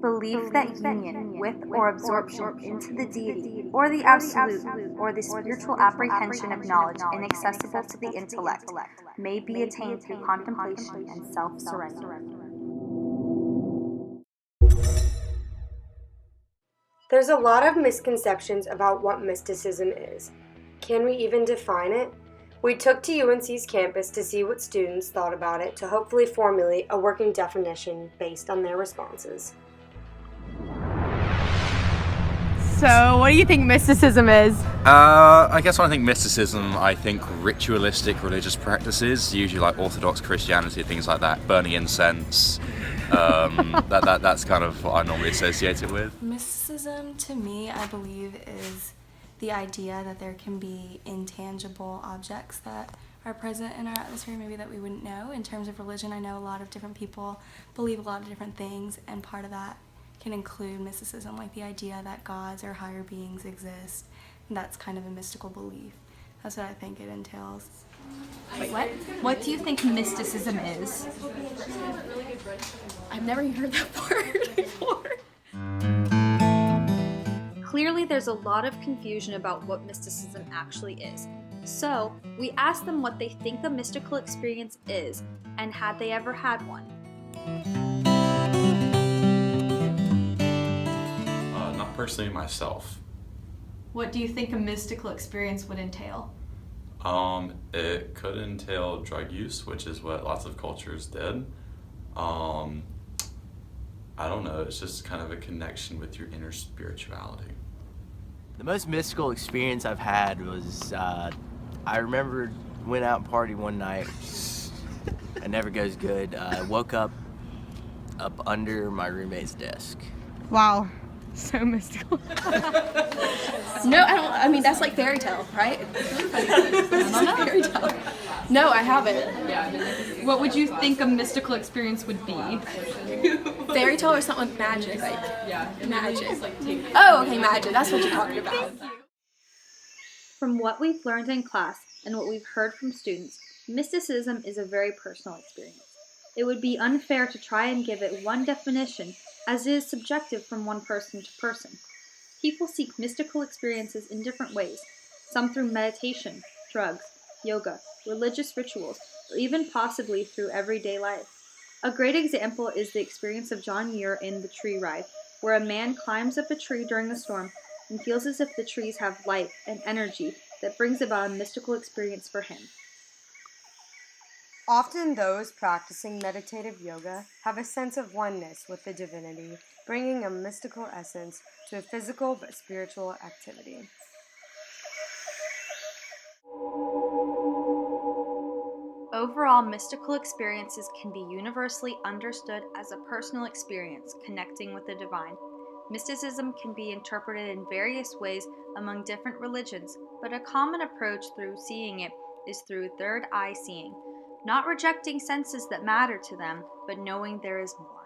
Belief that union with or absorption into the deity, or the absolute, or the spiritual apprehension of knowledge inaccessible to the intellect, may be attained through contemplation and self-surrender. There's a lot of misconceptions about what mysticism is. Can we even define it? We took to UNC's campus to see what students thought about it to hopefully formulate a working definition based on their responses. So, what do you think mysticism is? I guess when I think mysticism, I think ritualistic religious practices, usually like Orthodox Christianity, things like that, burning incense. That's kind of what I normally associate it with. Mysticism, to me, I believe, is the idea that there can be intangible objects that are present in our atmosphere, maybe that we wouldn't know. In terms of religion, I know a lot of different people believe a lot of different things, and part of that can include mysticism, like the idea that gods or higher beings exist. And that's kind of a mystical belief. That's what I think it entails. Wait, what? What do you think mysticism is? I've never heard that word before. Clearly, there's a lot of confusion about what mysticism actually is. So, we asked them what they think a mystical experience is, and had they ever had one. Not personally myself. What do you think a mystical experience would entail? It could entail drug use, which is what lots of cultures did. I don't know, it's just kind of a connection with your inner spirituality. The most mystical experience I've had was, I remember went out and partied one night. It never goes good. I woke up under my roommate's desk. Wow, so mystical. No, I mean, that's like fairy tale, right? Fairy tale. No, I haven't. What would you think a mystical experience would be? Fairy tale or something with magic, like magic. Oh, okay, magic. That's what you're talking about. From what we've learned in class and what we've heard from students, mysticism is a very personal experience. It would be unfair to try and give it one definition, as it is subjective from one person to person. People seek mystical experiences in different ways, some through meditation, drugs, yoga, religious rituals, or even possibly through everyday life. A great example is the experience of John Muir in The Tree Ride, where a man climbs up a tree during a storm and feels as if the trees have life and energy that brings about a mystical experience for him. Often those practicing meditative yoga have a sense of oneness with the divinity, bringing a mystical essence to a physical but spiritual activity. Overall, mystical experiences can be universally understood as a personal experience connecting with the divine. Mysticism can be interpreted in various ways among different religions, but a common approach through seeing it is through third eye seeing, not rejecting senses that matter to them, but knowing there is more.